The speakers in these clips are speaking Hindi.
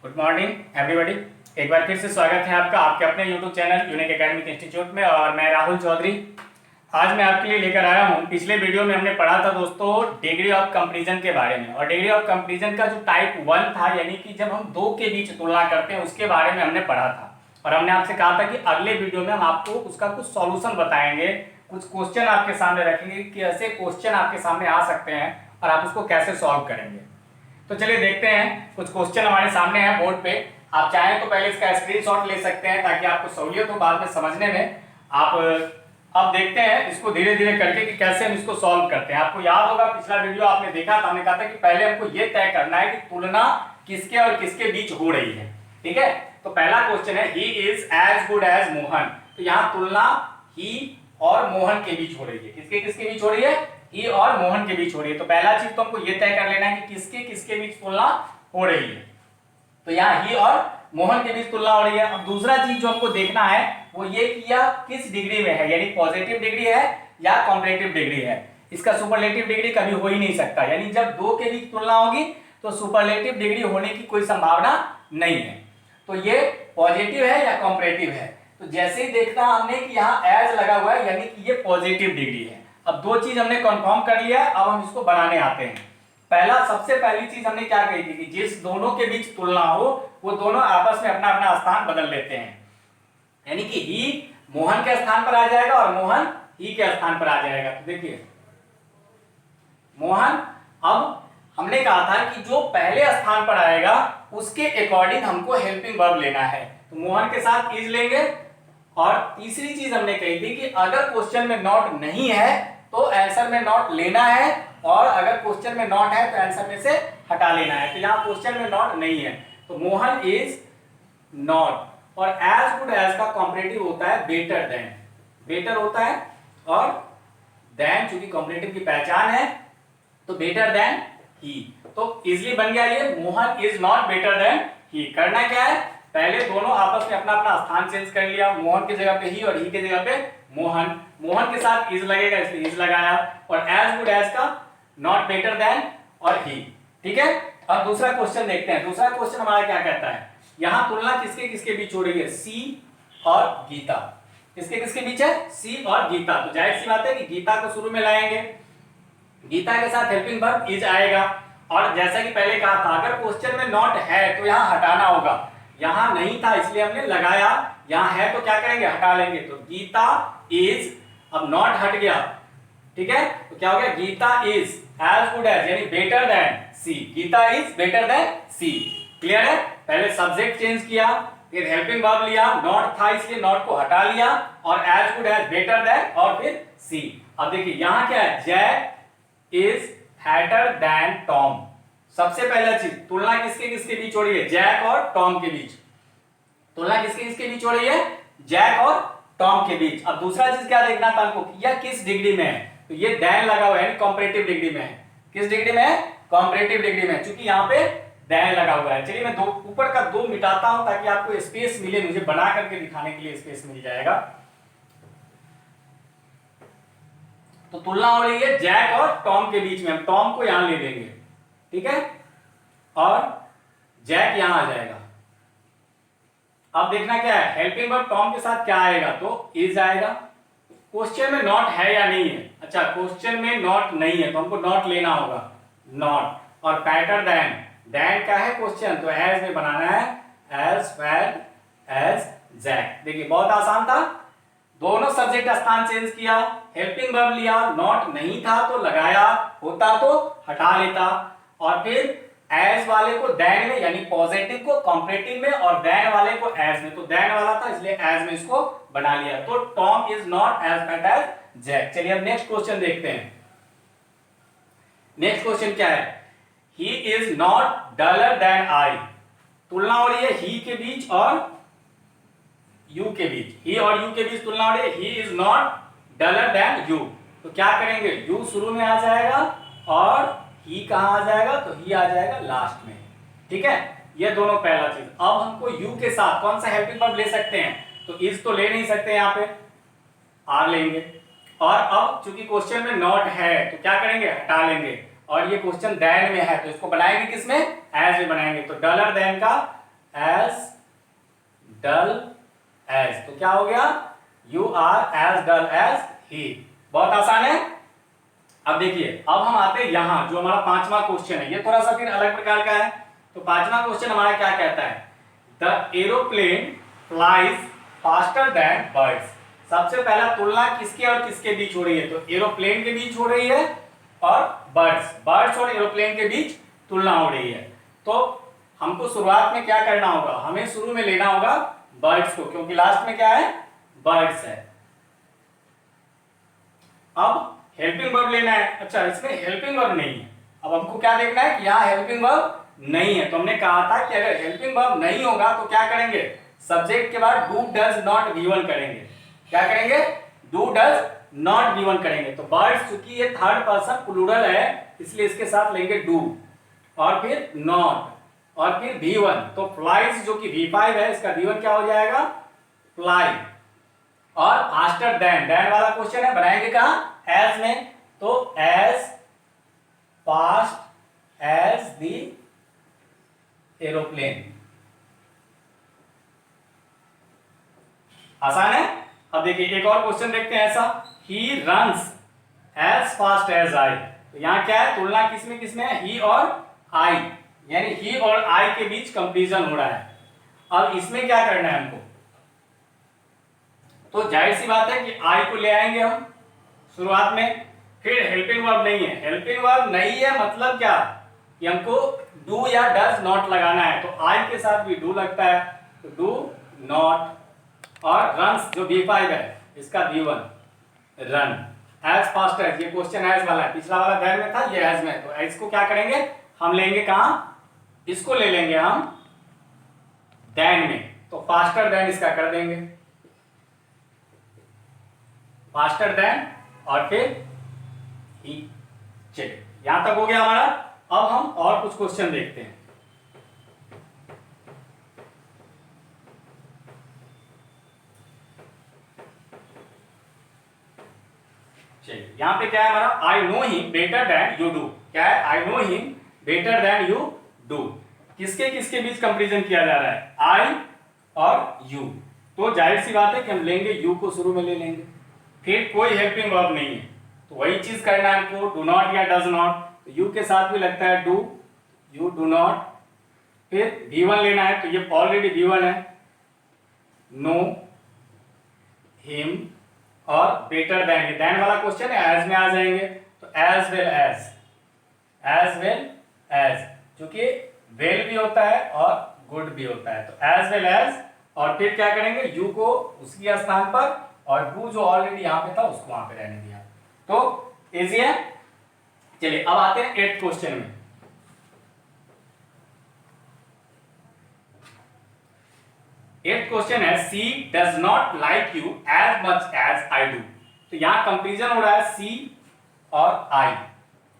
Good morning everybody. एक बार फिर से स्वागत है आपका आपके अपने YouTube channel unique academic institute में। और मैं राहुल चौधरी आज मैं आपके लिए लेकर आया हूँ। पिछले वीडियो में हमने पढ़ा था दोस्तों डिग्री ऑफ कंपैरिजन के बारे में, और डिग्री ऑफ कंपैरिजन का जो टाइप 1 था, यानी कि जब हम दो के बीच तुलना करते हैं, उसके बारे में हमने पढ़ा था। और हमने आपसे कहा था कि अगले वीडियो में हम आपको उसका कुछ सॉल्यूशन बताएंगे, कुछ क्वेश्चन आपके सामने रखेंगे कि ऐसे क्वेश्चन आपके सामने आ सकते हैं और आप उसको कैसे सॉल्व करेंगे। तो चलिए देखते हैं, कुछ क्वेश्चन हमारे सामने हैं बोर्ड पे। आप चाहें तो पहले इसका स्क्रीनशॉट ले सकते हैं ताकि आपको सहूलियत हो बाद में समझने में। आप अब देखते हैं इसको धीरे धीरे करके कि कैसे हम इसको सॉल्व करते हैं। आपको याद होगा पिछला वीडियो आपने देखा था, हमने कहा था कि पहले हमको ये तय करना है कि तुलना किसके और किसके बीच हो रही है। ठीक है, तो पहला क्वेश्चन है he is as good as Mohan. तो यहाँ तुलना ही और मोहन के बीच हो रही है। किसके किसके बीच हो रही है? ही और मोहन के बीच हो रही है। तो पहला चीज तो हमको ये तय कर लेना है कि किसके किसके बीच तुलना हो रही है। तो यहाँ ही और मोहन के बीच तुलना हो रही है। अब दूसरा चीज जो हमको देखना है वो ये कि यह किस डिग्री में है, यानी पॉजिटिव डिग्री है या कंपैरेटिव डिग्री है। इसका सुपरलेटिव डिग्री कभी हो ही नहीं सकता, यानी जब दो के बीच तुलना होगी तो सुपरलेटिव डिग्री होने की कोई संभावना नहीं है। तो ये पॉजिटिव है या कंपैरेटिव है। तो जैसे ही देखना हमने कि यहाँ एज लगा हुआ है, यानी कि ये पॉजिटिव डिग्री है। अब दो चीज हमने कंफर्म कर लिया, अब हम इसको बनाने आते हैं। पहला सबसे पहली चीज हमने क्या कही थी कि जिस दोनों के बीच तुलना हो वो दोनों आपस में अपना अपना स्थान बदल लेते हैं, यानी कि ही मोहन के स्थान पर आ जाएगा और मोहन ही के स्थान पर आ जाएगा। तो देखिए मोहन, अब हमने कहा था कि जो पहले स्थान पर आएगा उसके अकॉर्डिंग हमको हेल्पिंग वर्ब लेना है। तो मोहन के साथ इज लेंगे। और तीसरी चीज हमने कही थी कि अगर क्वेश्चन में नॉट नहीं है तो आंसर में नॉट लेना है, और अगर क्वेश्चन में नॉट है तो आंसर में से हटा लेना है। तो यहाँ क्वेश्चन में नॉट नहीं है तो मोहन इज नॉट। और एज गुड एज का कॉम्परेटिव होता है बेटर देन, बेटर होता है, और देन चूंकि कॉम्परेटिव की पहचान है तो बेटर देन ही। तो इजिली बन गया ये, Mohan is not better than he. करना क्या है, पहले दोनों आपस में अपना अपना स्थान चेंज कर लिया। मोहन की जगह पे ही और ही की जगह पे मोहन। मोहन के साथ इज लगेगा इसलिए इज लगाया, और एज गुड एज का नॉट बेटर देन और ही। ठीक है, अब दूसरा क्वेश्चन देखते हैं। दूसरा क्वेश्चन हमारा क्या कहता है, यहां तुलना किसके किसके बीच हो रही है? सी और गीता। किसके किसके बीच है? सी और गीता। तो जाहिर सी बात है कि गीता को शुरू में लाएंगे, गीता के साथ हेल्पिंग वर्ब इज आएगा। और जैसा कि पहले कहा था अगर क्वेश्चन में नॉट है तो यहां हटाना होगा। यहां नहीं था इसलिए हमने लगाया, यहां है तो क्या करेंगे, हटा लेंगे। तो गीता इज, अब नॉट हट गया, ठीक है, तो क्या हो गया, Geeta is as good as, यानी better than C. Geeta is better than C. Clear है? पहले सब्जेक्ट चेंज किया, फिर हेल्पिंग वर्ब लिया, नॉट था इसलिए नॉट को हटा लिया, और as good as better than और फिर सी। अब देखिए यहां क्या है, Jack is fatter than Tom. सबसे पहला चीज तुलना किसके किसके बीच हो रही है? जैक और टॉम के बीच। तुलना किसके किसके बीच हो रही है? जैक और टॉम के बीच। अब दूसरा चीज क्या देखना था हमको, यह किस डिग्री में है? तो ये देन लगा हुआ है, कंपैरेटिव डिग्री में है। किस डिग्री में है? कंपैरेटिव डिग्री में, क्योंकि यहाँ पे देन लगा हुआ है। चलिए मैं दो ऊपर का दो मिटाता हूं ताकि आपको स्पेस मिले, मुझे बना करके दिखाने के लिए स्पेस मिल जाएगा। तो तुलना हो रही है जैक और टॉम के बीच में, हम टॉम को यहां ले लेंगे, ठीक है, और जैक यहां आ जाएगा। अब देखना क्या है, हेल्पिंग वर्ब टॉम के साथ क्या आएगा, तो इज आएगा। क्वेश्चन में नॉट है या नहीं है? अच्छा क्वेश्चन में नॉट नहीं है तो हमको नॉट लेना होगा, नॉट। और पैटर देन, देन क्या है क्वेश्चन, तो एज में बनाना है, एज फैट एज जैक। देखिए बहुत आसान था, दोनों सब्जेक्ट का स्थान चेंज किया, हेल्पिंग वर्ब लिया, नॉट नहीं था तो लगाया, होता तो हटा लेता, और फिर एज वाले को देन में, यानी पॉजिटिव को कंपैरेटिव में, और देन वाले को एज में। तो देन वाला था इसलिए एज में इसको बना लिया। तो Tom is not as fat as Jack. चलिए अब नेक्स्ट क्वेश्चन देखते हैं। नेक्स्ट क्वेश्चन क्या है, he is not duller than I. तुलना हो रही है ही के बीच और यू के बीच, ही और यू के बीच तुलना हो रही है। He is not duller than you. तो क्या करेंगे, यू शुरू में आ जाएगा और ही कहां आ जाएगा, तो ही आ जाएगा लास्ट में। ठीक है, ये दोनों पहला चीज। अब हमको यू के साथ कौन सा हेल्पिंग वर्ब ले सकते हैं, तो इज तो ले नहीं सकते, यहां पे आर लेंगे। और अब चूंकि क्वेश्चन में नॉट है तो क्या करेंगे, हटा लेंगे। और ये क्वेश्चन देन में है तो इसको बनाएंगे किसमें, एज में बनाएंगे। तो डलर देन का एज डल एज, तो क्या हो गया, you are as dull as he. बहुत आसान है। अब देखिए, अब हम आते हैं यहां, जो हमारा पांचवा क्वेश्चन है, ये थोड़ा सा फिर अलग प्रकार का है। तो पांचवा क्वेश्चन हमारा क्या कहता है, the aeroplane flies faster than birds. सबसे पहला तुलना किसके और किसके बीच हो रही है, तो एरोप्लेन के बीच हो रही है और बर्ड्स और एरोप्लेन के बीच तुलना हो रही है। तो हमको शुरुआत में क्या करना होगा, हमें शुरू में लेना होगा बर्ड्स को, क्योंकि लास्ट में क्या है, बर्ड्स है। अब हेल्पिंग वर्ब लेना है। अच्छा, इसमें हेल्पिंग वर्ब नहीं है। अब हमको क्या देखना है कि यहाँ हेल्पिंग वर्ब नहीं है। तो हमने कहा था कि अगर हेल्पिंग वर्ब नहीं होगा तो क्या करेंगे, सब्जेक्ट के बाद do does not be one करेंगे। क्या करेंगे, do does not be one करेंगे। तो बर्ड्स चूंकि ये थर्ड पर्सन प्लूरल है, इसलिए इसके साथ लेंगे डू और फिर नॉट और फिर भी वन। तो फ्लाइज जो कि V5 है, इसका भी वन क्या हो जाएगा, फ्लाई। और फास्टर देन, देन वाला क्वेश्चन है, बनाएंगे कहां, एज में। तो as fast as the aeroplane. आसान है। अब देखिए एक और क्वेश्चन देखते हैं ऐसा, he runs as fast as I. तो यहां क्या है, तुलना किसमें किसमें है, ही और आई, यानी ही और आई के बीच कंपैरिजन हो रहा है। अब इसमें क्या करना है हमको, तो जाहिर सी बात है कि आई को ले आएंगे हम शुरुआत में। फिर हेल्पिंग वर्ब नहीं है, हेल्पिंग वर्ब नहीं है मतलब क्या कि हमको डू या डज नॉट लगाना है। तो आई के साथ भी डू लगता है, तो डू नॉट। और रन्स जो V5 है, इसका V1 run. As fast as, ये क्वेश्चन एज वाला है, पिछला वाला देन में था, ये एज में। तो एज को क्या करेंगे, हम लेंगे कहां, इसको ले लेंगे हम देन में। तो फास्टर देन इसका कर देंगे, फास्टर देन और फिर ही। चलिए यहां तक हो गया हमारा। अब हम और कुछ क्वेश्चन देखते हैं। चलिए यहां पे क्या है हमारा, I know him better than you do. क्या है, I know him better than you do. किसके किसके बीच कंपैरिजन किया जा रहा है, आई और यू। तो जाहिर सी बात है कि हम लेंगे यू को, शुरू में ले लेंगे। फिर कोई हेल्पिंग वर्ब नहीं है, तो वही चीज करना है हमको, डू नॉट या डज नॉट। तो यू के साथ भी लगता है डू, यू डू नॉट। फिर V1 लेना है, तो ये ऑलरेडी V1 है, नो हिम और बेटर देन। ये देन वाला क्वेश्चन है, एज में आ जाएंगे। तो as well as, as well as, क्योंकि वेल भी होता है और गुड भी होता है। तो एज वेल एज, और फिर क्या करेंगे, यू को उसकी स्थान पर और डू जो ऑलरेडी यहां पे था उसको वहां पे रहने दिया। तो इजी है। चलिए अब आते हैं 8th क्वेश्चन में। एट क्वेश्चन है, C does not like you as much as I do. तो यहां कंपैरिजन हो रहा है सी और I.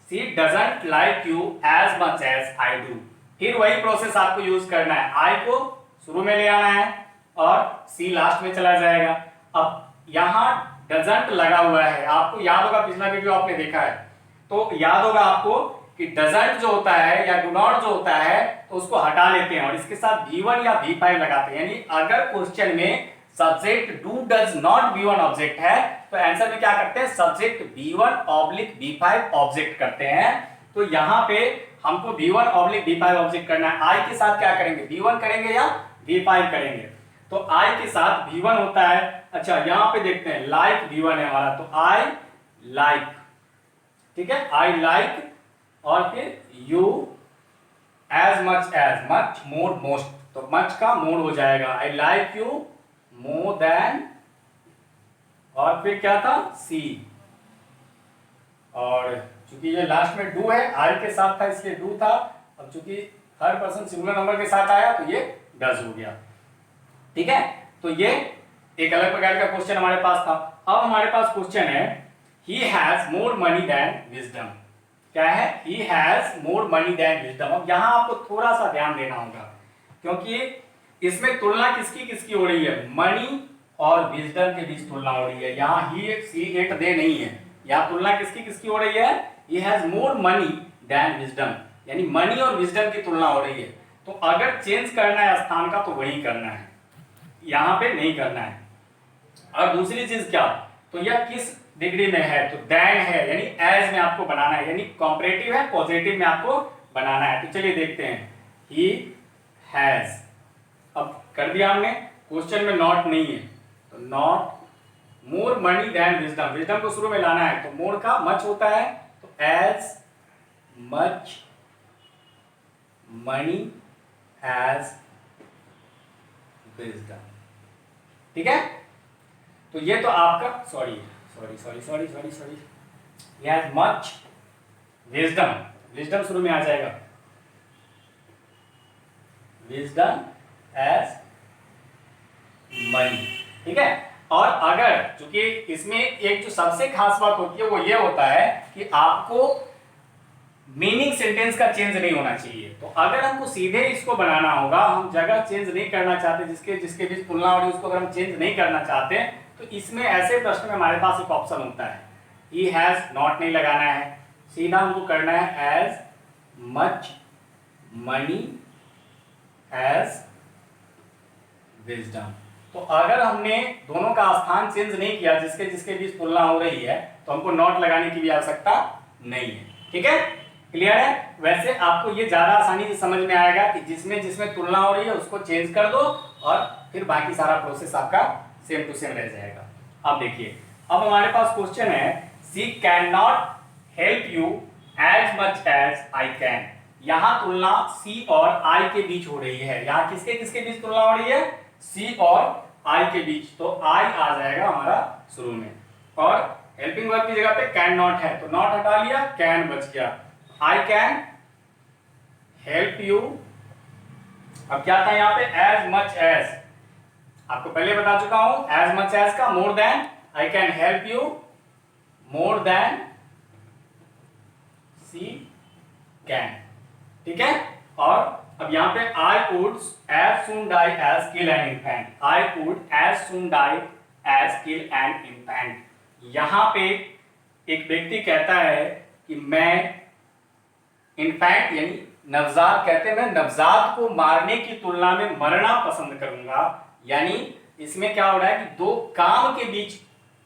C doesn't like you as much as I do. फिर वही प्रोसेस आपको यूज करना है, आई को शुरू में ले आना है और सी लास्ट में चला जाएगा। अब यहां डजंट लगा हुआ है, आपको याद होगा, पिछला वीडियो आपने देखा है तो याद होगा आपको कि डजंट जो होता है या डू नॉट जो होता है, तो उसको हटा लेते हैं और इसके साथ V1 या V5 लगाते हैं। यानी अगर क्वेश्चन में subject do does not V1 object है, तो आंसर में क्या करते हैं, subject V1 oblique V5 object करते हैं। तो यहां पे हमको V1 ऑब्लिक V5 ऑब्जेक्ट करना है। आई के साथ क्या करेंगे, V1 करेंगे या V5 करेंगे। तो आई के साथ V1 होता है। अच्छा यहां पे देखते हैं, लाइक V1 है हमारा, तो आई लाइक, ठीक है, आई लाइक और फिर you as much as, much more most, तो मच का मोर हो जाएगा, I like you more than, और फिर क्या था, सी। और चूंकि ये लास्ट में डू है, आई के साथ था इसलिए डू था। अब चूंकि थर्ड पर्सन सिंगुलर नंबर के साथ आया तो ये डज हो गया। ठीक है, तो ये एक अलग प्रकार का क्वेश्चन हमारे पास था। अब हमारे पास क्वेश्चन है, he has more money than wisdom. क्या है, he has more money than wisdom. अब यहां आपको थोड़ा सा ध्यान देना होगा, क्योंकि इसमें तुलना किसकी किसकी हो रही है, मनी और विजडम के बीच तुलना हो रही है। यहाँ ही सी एट दे नहीं है, यहाँ तुलना किसकी किसकी हो रही है, he has more money than wisdom, यानी मनी और विजडम की तुलना हो रही है। तो अगर चेंज करना है स्थान का तो वही करना है, यहाँ पे नहीं करना है। और दूसरी चीज क्या, तो यह किस डिग्री में है, तो देन है, यानी एज में आपको बनाना है, यानी कॉम्परेटिव है, पॉजिटिव में आपको बनाना है। तो चलिए देखते हैं, ही हैज, अब कर दिया हमने, क्वेश्चन में नॉट नहीं है, तो not more money than wisdom, wisdom को शुरू में लाना है, तो मोर का मच होता है, तो as much money as wisdom. ठीक है, तो ये तो आपका sorry as much wisdom, wisdom शुरू में आ जाएगा, विजडम एज मनी। ठीक है, और अगर चूंकि इसमें एक जो सबसे खास बात होती है वो ये होता है कि आपको मीनिंग सेंटेंस का चेंज नहीं होना चाहिए। तो अगर हमको सीधे इसको बनाना होगा, हम जगह चेंज नहीं करना चाहते, जिसके बीच तुलना हो रही है उसको अगर हम चेंज नहीं करना चाहते, तो इसमें ऐसे प्रश्न में हमारे पास एक ऑप्शन होता है, ही हैज, नॉट नहीं लगाना है, सीधा हमको करना है as much money as wisdom. तो अगर हमने दोनों का स्थान चेंज नहीं किया, जिसके बीच तुलना हो रही है, तो हमको नॉट लगाने की भी आवश्यकता नहीं है। ठीक है, क्लियर है। वैसे आपको ये ज्यादा आसानी से समझ में आएगा कि जिसमें तुलना हो रही है उसको चेंज कर दो और फिर बाकी सारा प्रोसेस आपका सेम टू सेम रह जाएगा। अब देखिए, अब हमारे पास क्वेश्चन है, she can not help you as much as I can. यहां तुलना सी और आई के बीच हो रही है। यहां किसके बीच तुलना हो रही है, सी और आई के बीच, तो आई आ जाएगा हमारा शुरू में, और हेल्पिंग वर्ब की जगह पे कैन नॉट है, तो नॉट हटा लिया, कैन बच गया, आई कैन हेल्प यू। अब क्या था यहाँ पे, एज मच एज, आपको पहले बता चुका हूं, एज मच एज का more than, I can help you more than she can. ठीक है, और अब यहाँ पे I would as soon die as kill an infant, I would as soon die as kill an infant। यहाँ पे एक व्यक्ति कहता है कि मैं इनफैक्ट यानी नवजात, कहते हैं मैं नवजात को मारने की तुलना में मरना पसंद करूंगा। यानी इसमें क्या हो रहा है कि दो काम के बीच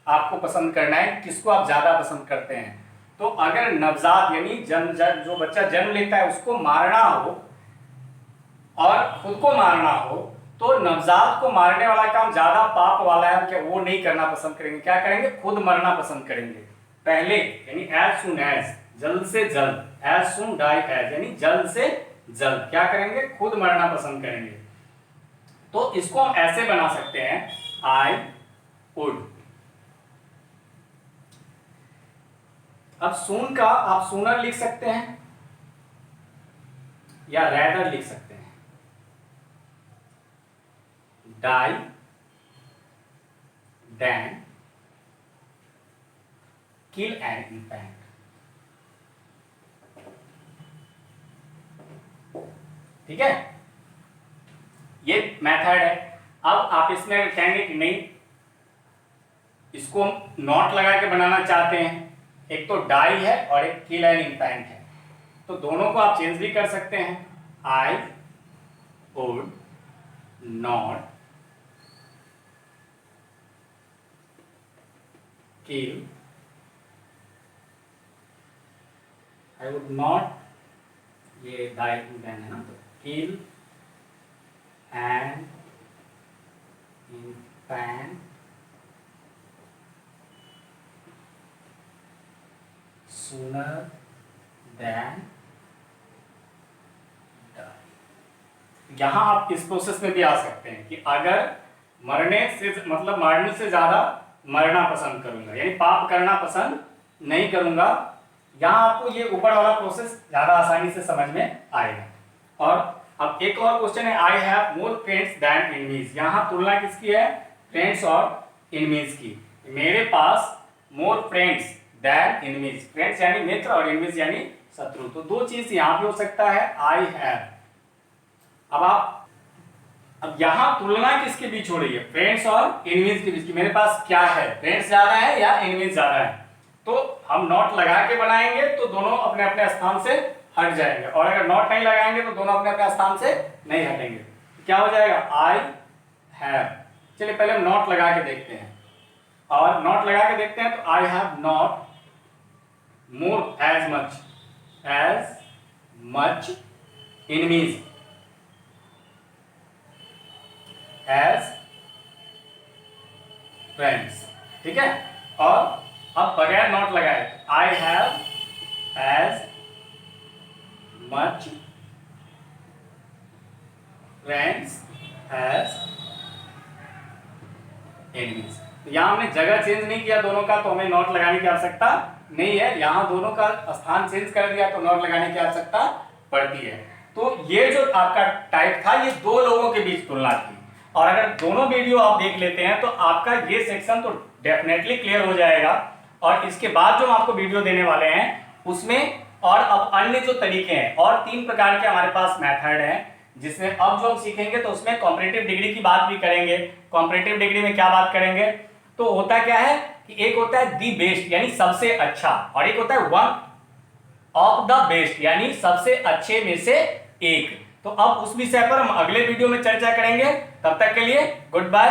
आपको पसंद करना है, किसको आप ज्यादा पसंद करते हैं। तो अगर नवजात यानी जो बच्चा जन्म लेता है उसको मारना हो और खुद को मारना हो, तो नवजात को मारने वाला काम ज्यादा पाप वाला है, क्या वो नहीं करना पसंद करेंगे, क्या करेंगे, खुद मरना पसंद करेंगे पहले, यानी एज सुन एज, जल्द से जल्द, एज सुन डाई एज, यानी जल्द से जल्द क्या करेंगे, खुद मरना पसंद करेंगे। तो इसको हम ऐसे बना सकते हैं, आई वुड। अब सून का आप सूनर लिख सकते हैं या रैदर लिख सकते हैं, die than kill an infant. ठीक है, ये मेथड है। अब आप इसमें कहेंगे कि नहीं, इसको हम नॉट लगा के बनाना चाहते हैं, एक तो डाई है और एक किल एन इन्फेंट है, तो दोनों को आप चेंज भी कर सकते हैं, I would not kill, I would not, ये die then है ना, तो kill an infant sooner than die। यहां आप इस प्रोसेस में भी आ सकते हैं कि अगर मरने से मतलब मारने से ज्यादा मरना पसंद करूंगा, यानी पाप करना पसंद नहीं करूंगा। यहां आपको ये ऊपर वाला प्रोसेस ज्यादा आसानी से समझ में आएगा। और अब एक और क्वेश्चन है, I have more friends than enemies. यहां तुलना किसकी है, फ्रेंड्स और एनिमीज की। मेरे पास more friends than enemies, friends यानी मित्र और एनिमीज यानी शत्रु, तो दो चीज यहां पे हो सकता है, आई हैव। अब यहां तुलना किसके बीच हो रही है, फ्रेंड्स और एनिमीज के बीच की। मेरे पास क्या है, फ्रेंड्स ज्यादा है या एनिमीज ज्यादा है, तो हम नॉट लगा के बनाएंगे तो दोनों अपने अपने स्थान से हट जाएंगे, और अगर नॉट नहीं लगाएंगे तो दोनों अपने अपने स्थान से नहीं हटेंगे। क्या हो जाएगा? I have. चलिए पहले हम नॉट लगा के देखते हैं, और नॉट लगा के देखते हैं तो I have not more as much enemies as friends। ठीक है, और अब बगैर नॉट लगाए I have as much friends as enemies. यहां हमने जगह चेंज नहीं किया दोनों का, तो हमें नॉट लगाने की आवश्यकता नहीं है। यहां दोनों का स्थान चेंज कर दिया तो नॉट लगाने की आवश्यकता पड़ती है। तो ये जो आपका टाइप था ये दो लोगों के बीच तुलना थी, और अगर दोनों वीडियो आप देख लेते हैं तो आपका ये सेक्शन तो डेफिनेटली क्लियर हो जाएगा। और इसके बाद जो हम आपको वीडियो देने वाले हैं उसमें और अब अन्य जो तरीके हैं, और 3 प्रकार के हमारे पास मेथड हैं, जिसमें अब जो हम सीखेंगे तो उसमें कॉम्परेटिव डिग्री की बात भी करेंगे। कॉम्परेटिव डिग्री में क्या बात करेंगे, तो होता क्या है कि एक होता है दी बेस्ट यानी सबसे अच्छा, और एक होता है वन ऑफ द बेस्ट यानी सबसे अच्छे में से एक। तो अब उस विषय पर हम अगले वीडियो में चर्चा करेंगे। तब तक के लिए गुड बाय।